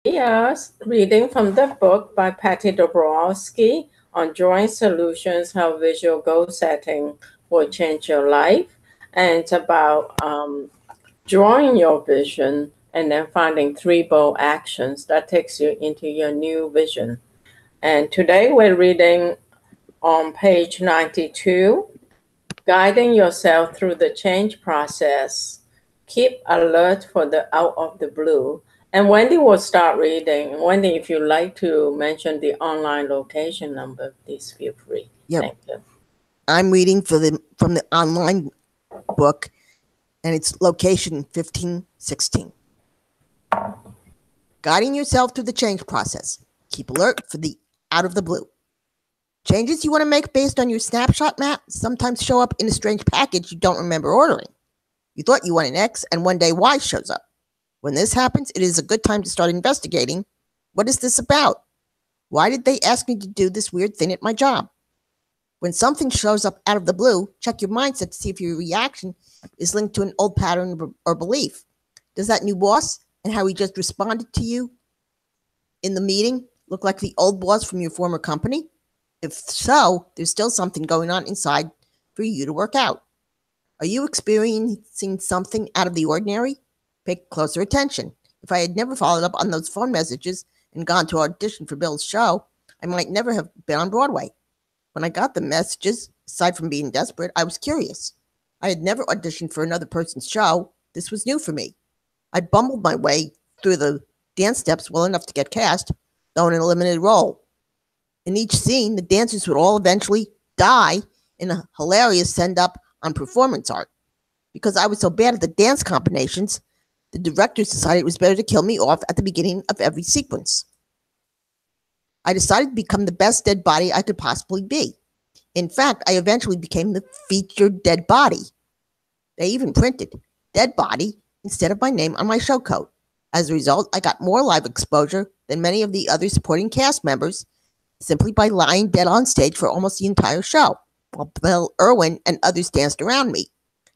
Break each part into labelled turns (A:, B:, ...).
A: Yes, reading from the book by Patty Dobrowolski on drawing solutions, how visual goal setting will change your life. And it's about drawing your vision and then finding three bold actions that takes you into your new vision. And today we're reading on page 92, guiding yourself through the change process. Keep alert for the out of the blue. And Wendy will start reading. Wendy, if you'd like to mention the online location number, please feel free.
B: Yep.
A: Thank you.
B: I'm reading from the online book, and it's location 1516. Guiding yourself through the change process. Keep alert for the out of the blue. Changes you want to make based on your snapshot map sometimes show up in a strange package you don't remember ordering. You thought you wanted X, and one day Y shows up. When this happens, it is a good time to start investigating. What is this about? Why did they ask me to do this weird thing at my job? When something shows up out of the blue, check your mindset to see if your reaction is linked to an old pattern or belief. Does that new boss and how he just responded to you in the meeting look like the old boss from your former company? If so, there's still something going on inside for you to work out. Are you experiencing something out of the ordinary? Pay closer attention. If I had never followed up on those phone messages and gone to audition for Bill's show, I might never have been on Broadway. When I got the messages, aside from being desperate, I was curious. I had never auditioned for another person's show. This was new for me. I bumbled my way through the dance steps well enough to get cast, though in a limited role. In each scene, the dancers would all eventually die in a hilarious send-up on performance art. Because I was so bad at the dance combinations, the directors decided it was better to kill me off at the beginning of every sequence. I decided to become the best dead body I could possibly be. In fact, I eventually became the featured dead body. They even printed dead body instead of my name on my show coat. As a result, I got more live exposure than many of the other supporting cast members simply by lying dead on stage for almost the entire show, while Bill Irwin and others danced around me.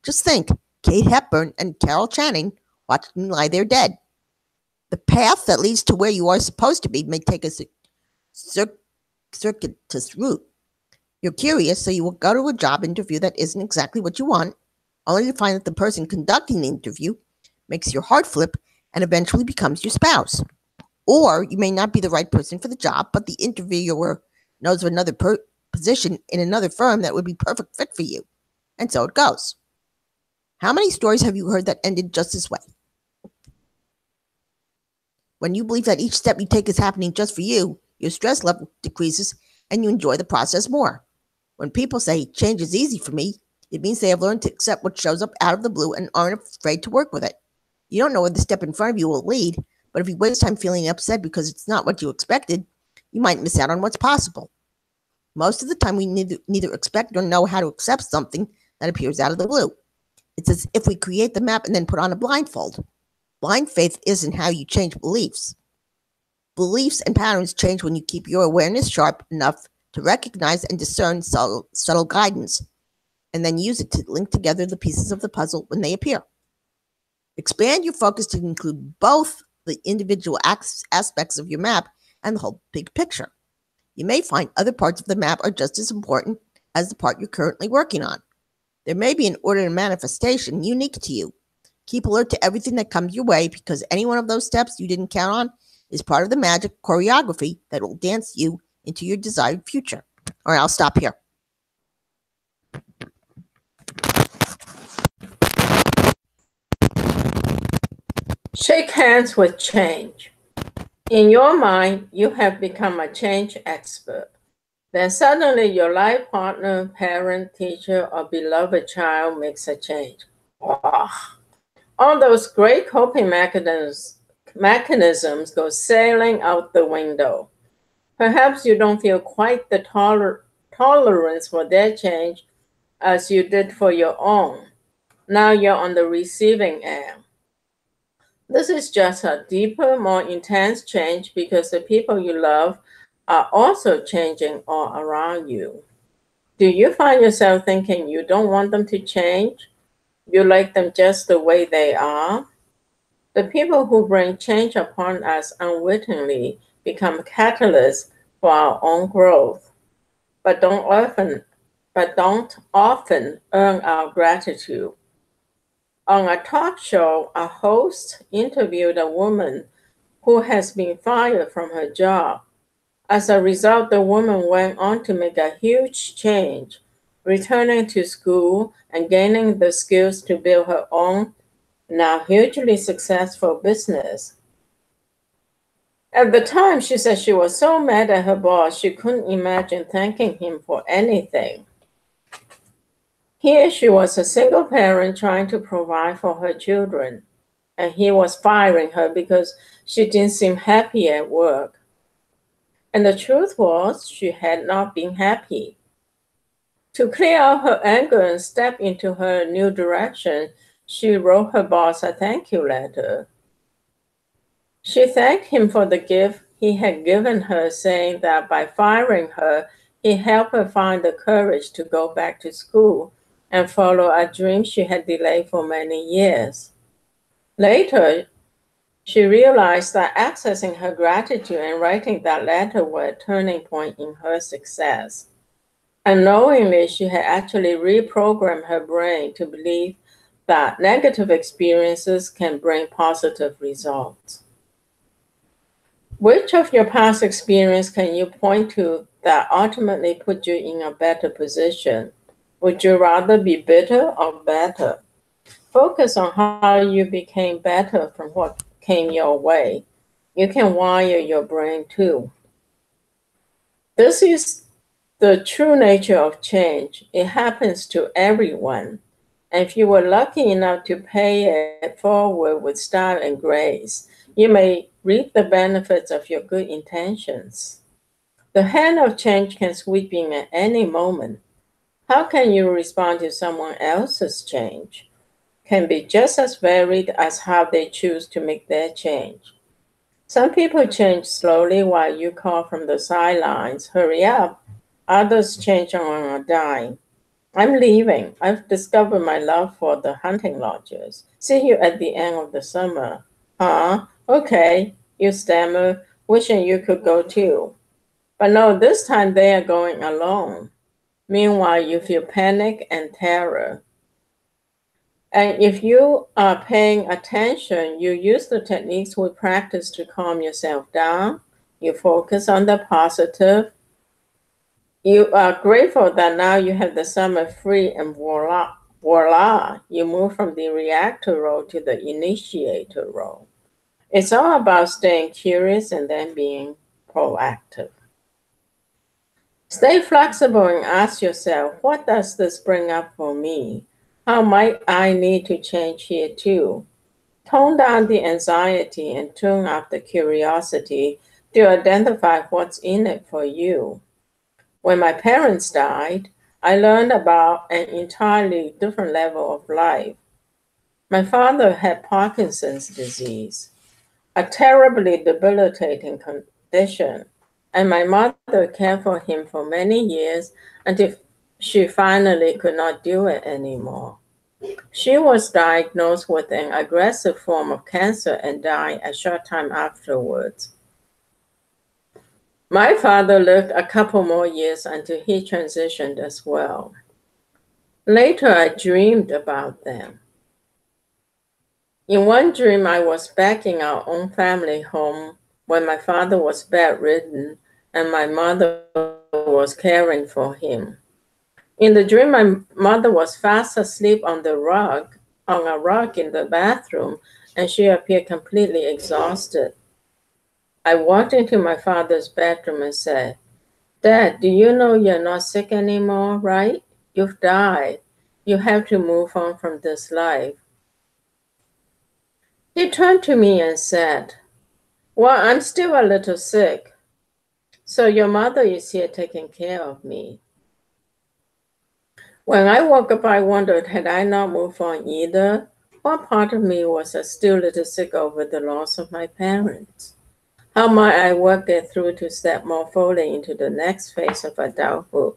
B: Just think, Kate Hepburn and Carol Channing watched me lie there dead. The path that leads to where you are supposed to be may take a circuitous route. You're curious, so you will go to a job interview that isn't exactly what you want, only to find that the person conducting the interview makes your heart flip and eventually becomes your spouse. Or you may not be the right person for the job, but the interviewer knows of another position in another firm that would be perfect fit for you. And so it goes. How many stories have you heard that ended just this way? When you believe that each step you take is happening just for you, your stress level decreases and you enjoy the process more. When people say change is easy for me, it means they have learned to accept what shows up out of the blue and aren't afraid to work with it. You don't know where the step in front of you will lead, but if you waste time feeling upset because it's not what you expected, you might miss out on what's possible. Most of the time, we neither expect nor know how to accept something that appears out of the blue. It's as if we create the map and then put on a blindfold. Blind faith isn't how you change beliefs. Beliefs and patterns change when you keep your awareness sharp enough to recognize and discern subtle guidance, and then use it to link together the pieces of the puzzle when they appear. Expand your focus to include both the individual aspects of your map and the whole big picture. You may find other parts of the map are just as important as the part you're currently working on. There may be an order to manifestation unique to you. Keep alert to everything that comes your way, because any one of those steps you didn't count on is part of the magic choreography that will dance you into your desired future. All right, I'll stop here.
A: Shake hands with change. In your mind, you have become a change expert. Then suddenly your life partner, parent, teacher, or beloved child makes a change. Oh, all those great coping mechanisms go sailing out the window. Perhaps you don't feel quite the tolerance for their change as you did for your own. Now you're on the receiving end. This is just a deeper, more intense change because the people you love are also changing all around you. Do you find yourself thinking you don't want them to change? You like them just the way they are? The people who bring change upon us unwittingly become catalysts for our own growth, but don't often earn our gratitude. On a talk show, a host interviewed a woman who has been fired from her job. As a result, the woman went on to make a huge change, returning to school and gaining the skills to build her own, now hugely successful business. At the time, she said she was so mad at her boss she couldn't imagine thanking him for anything. Here she was a single parent trying to provide for her children, and he was firing her because she didn't seem happy at work. And the truth was, she had not been happy. To clear out her anger and step into her new direction, she wrote her boss a thank you letter. She thanked him for the gift he had given her, saying that by firing her, he helped her find the courage to go back to school and follow a dream she had delayed for many years. Later, she realized that accessing her gratitude and writing that letter were a turning point in her success. Unknowingly, she had actually reprogrammed her brain to believe that negative experiences can bring positive results. Which of your past experience can you point to that ultimately put you in a better position? Would you rather be bitter or better? Focus on how you became better from what came your way. You can wire your brain too. This is the true nature of change. It happens to everyone. And if you were lucky enough to pay it forward with style and grace, you may reap the benefits of your good intentions. The hand of change can sweep in at any moment. How can you respond to someone else's change? Can be just as varied as how they choose to make their change. Some people change slowly while you call from the sidelines, hurry up. Others change on a dime. I'm leaving. I've discovered my love for the hunting lodges. See you at the end of the summer. Huh? Okay, you stammer, wishing you could go too. But no, this time they are going alone. Meanwhile, you feel panic and terror. And if you are paying attention, you use the techniques we practice to calm yourself down. You focus on the positive. You are grateful that now you have the summer free, and voila, you move from the reactor role to the initiator role. It's all about staying curious and then being proactive. Stay flexible and ask yourself, what does this bring up for me? How might I need to change here too? Tone down the anxiety and tune up the curiosity to identify what's in it for you. When my parents died, I learned about an entirely different level of life. My father had Parkinson's disease, a terribly debilitating condition, and my mother cared for him for many years until she finally could not do it anymore. She was diagnosed with an aggressive form of cancer and died a short time afterwards. My father lived a couple more years until he transitioned as well. Later, I dreamed about them. In one dream, I was back in our own family home when my father was bedridden and my mother was caring for him. In the dream, my mother was fast asleep on a rug in the bathroom, and she appeared completely exhausted. I walked into my father's bedroom and said, Dad, do you know you're not sick anymore, right? You've died. You have to move on from this life. He turned to me and said, Well, I'm still a little sick. So your mother is here taking care of me. When I woke up, I wondered, had I not moved on either? What part of me was still a little sick over the loss of my parents? How might I work it through to step more fully into the next phase of adulthood?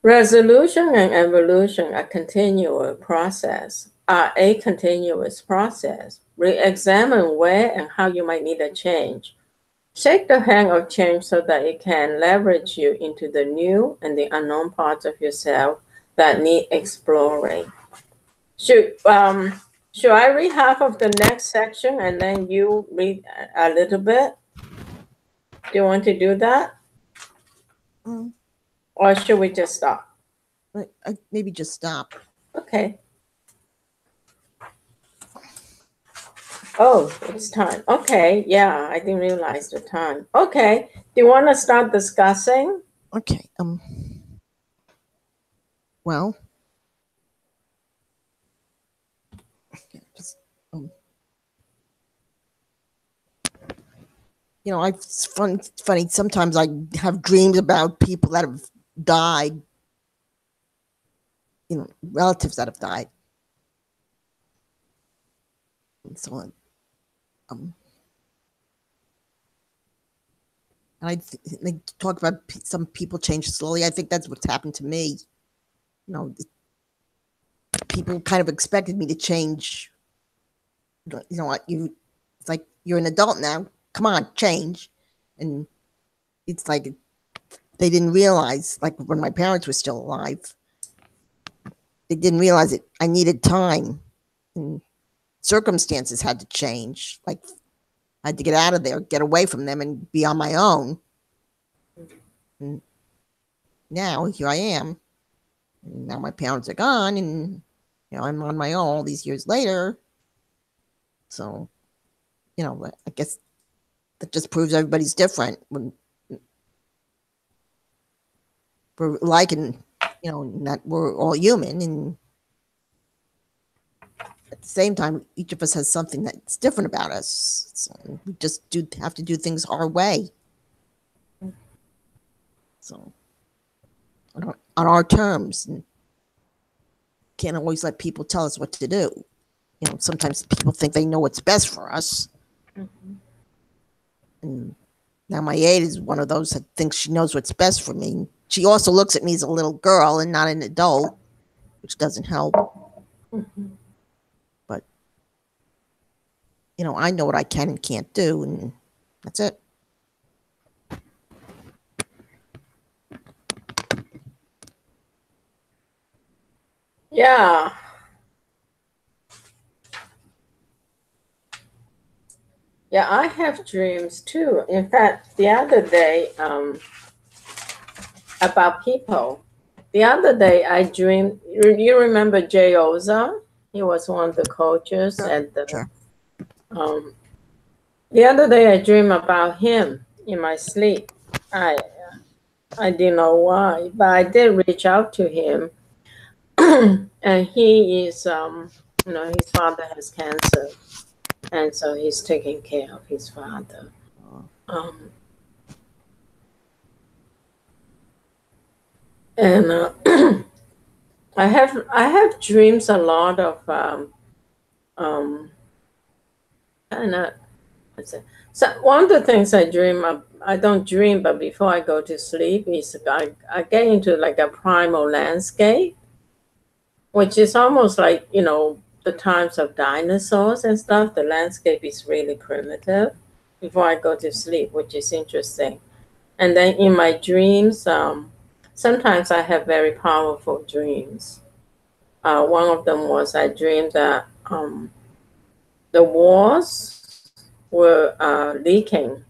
A: Resolution and evolution are a continual process. are a continuous process. Re-examine where and how you might need a change. Shake the hang of change so that it can leverage you into the new and the unknown parts of yourself that need exploring. Should I read half of the next section and then you read a little bit? Do you want to do that? Or should we just stop?
B: Maybe just stop.
A: Okay. Oh, it's time. Okay, yeah, I didn't realize the time. Okay, do you want to start discussing?
B: Okay. Well, just, you know, it's funny. Sometimes I have dreams about people that have died. You know, relatives that have died, and so on. And they talk about some people change slowly. I think that's what's happened to me. You know, people kind of expected me to change. You know what? It's like you're an adult now. Come on, change. And it's like they didn't realize, like when my parents were still alive, they didn't realize it. I needed time, and circumstances had to change. Like I had to get out of there, get away from them, and be on my own. And now here I am. And now my parents are gone, and you know I'm on my own all these years later. So, you know, I guess that just proves everybody's different. When we're like, and you know, not we're all human, and at the same time, each of us has something that's different about us. So we just have to do things our way. So on our terms, and can't always let people tell us what to do. You know, sometimes people think they know what's best for us. And now my aide is one of those that thinks she knows what's best for me. She also looks at me as a little girl and not an adult, which doesn't help. But, you know, I know what I can and can't do, and that's it.
A: Yeah. Yeah, I have dreams too. In fact, the other day, about people. The other day I dreamed, you remember Jay Oza? He was one of the coaches at the,
B: Sure.
A: The other day I dreamed about him in my sleep. I didn't know why, but I did reach out to him. And he is, you know, his father has cancer. And so he's taking care of his father. And I have dreams a lot of kind of. So one of the things I dream of, I don't dream, but before I go to sleep, is I get into like a primal landscape, which is almost like, you know, the times of dinosaurs and stuff. The landscape is really primitive before I go to sleep, which is interesting. And then in my dreams, sometimes I have very powerful dreams. One of them was I dreamed that the walls were leaking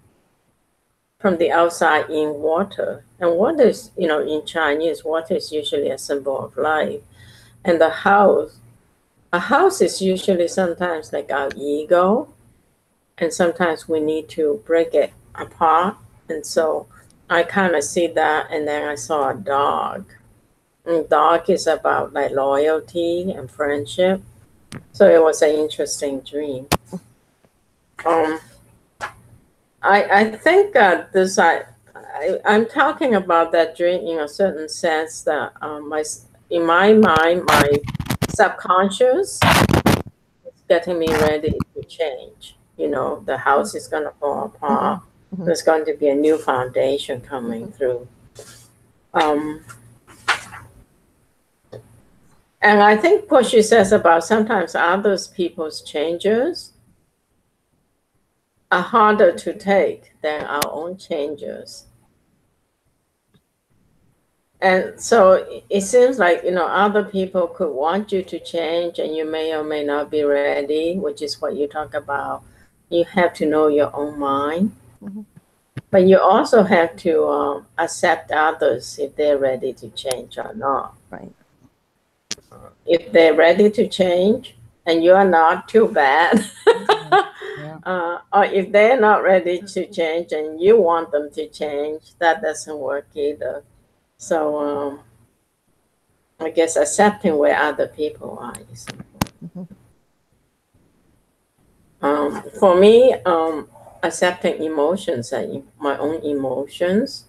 A: from the outside in water. And water is, you know, in Chinese, water is usually a symbol of life. And a house is usually sometimes like our ego. And sometimes we need to break it apart. And so I kind of see that. And then I saw a dog. And dog is about like loyalty and friendship. So it was an interesting dream. I think this I'm talking about that dream in a certain sense that in my mind, my subconscious is getting me ready to change. You know, the house is going to fall apart. There's going to be a new foundation coming through. And I think what she says about sometimes others people's changes are harder to take than our own changes. And so it seems like, other people could want you to change and you may or may not be ready, which is what you talk about. You have to know your own mind.
B: Mhm.
A: But you also have to accept others if they're ready to change or not.
B: Right.
A: If they're ready to change and you're not, too bad.
B: Yeah.
A: Or if they're not ready to change and you want them to change, that doesn't work either. So I guess accepting where other people are is important. For me, accepting emotions, my own emotions.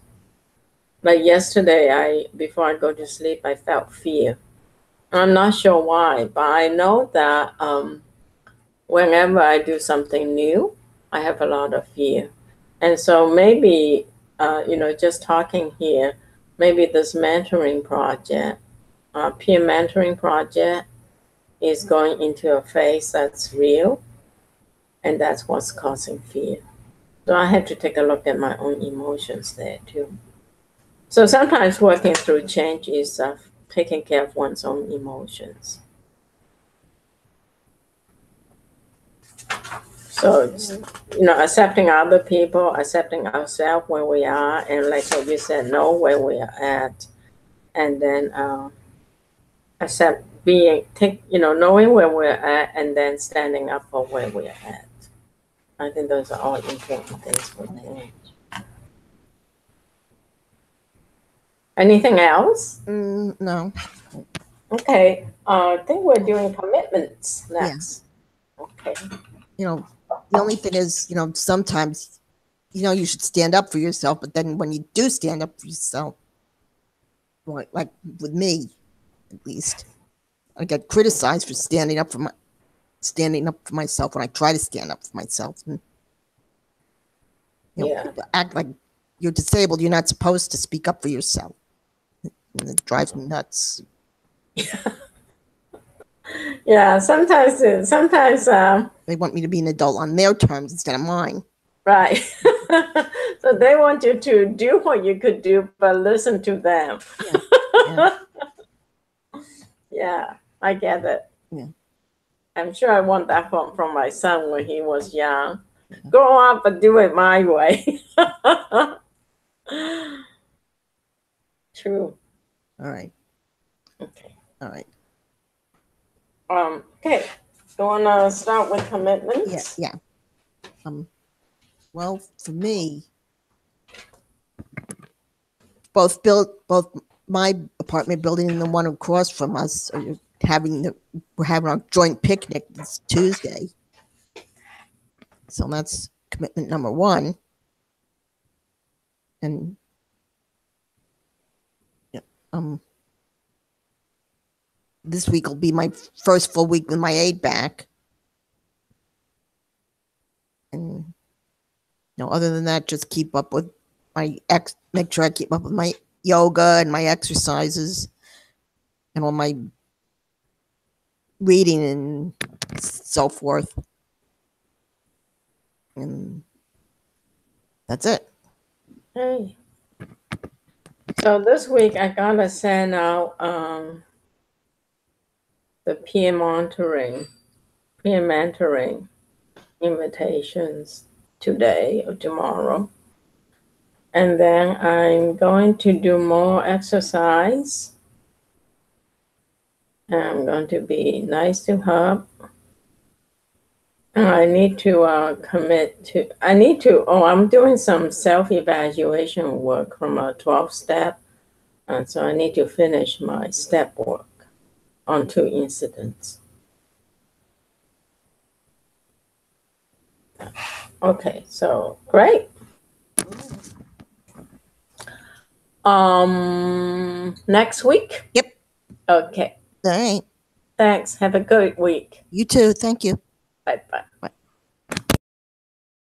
A: Like yesterday, before I go to sleep, I felt fear. I'm not sure why, but I know that whenever I do something new, I have a lot of fear. And so maybe, just talking here, maybe this mentoring project, peer mentoring project, is going into a phase that's real, and that's what's causing fear. So I have to take a look at my own emotions there too. So sometimes working through change is taking care of one's own emotions. So, accepting other people, accepting ourselves where we are, and like what you said, know where we are at, and then accept knowing where we're at, and then standing up for where we're at. I think those are all important things for change. Anything else?
B: No.
A: Okay. I think we're doing commitments next.
B: Yeah.
A: Okay.
B: The only thing is, sometimes, you should stand up for yourself, but then when you do stand up for yourself, like with me, at least, I get criticized for standing up for myself when I try to stand up for myself. And, people act like you're disabled. You're not supposed to speak up for yourself. And it drives me nuts.
A: Yeah, sometimes
B: they want me to be an adult on their terms instead of mine.
A: Right. So they want you to do what you could do, but listen to them.
B: Yeah.
A: Yeah, I get it.
B: Yeah.
A: I'm sure I want that from my son when he was young. Grow up and do it my way. True.
B: All right.
A: Okay.
B: All right.
A: Okay. You want to start with commitments?
B: Yeah. Well, for me, both my apartment building and the one across from us are we're having our joint picnic this Tuesday. So that's commitment number one. And this week will be my first full week with my aide back. And other than that, just keep up with make sure I keep up with my yoga and my exercises and all my reading and so forth. And that's it.
A: Hey. So this week I gotta send out the peer mentoring invitations today or tomorrow. And then I'm going to do more exercise. I'm going to be nice to Hub. I need to I'm doing some self-evaluation work from a 12-step. And so I need to finish my step work on 2 incidents. Okay, so great. Next week?
B: Yep.
A: Okay.
B: All right.
A: Thanks. Have a good week.
B: You too. Thank you.
A: Bye-bye.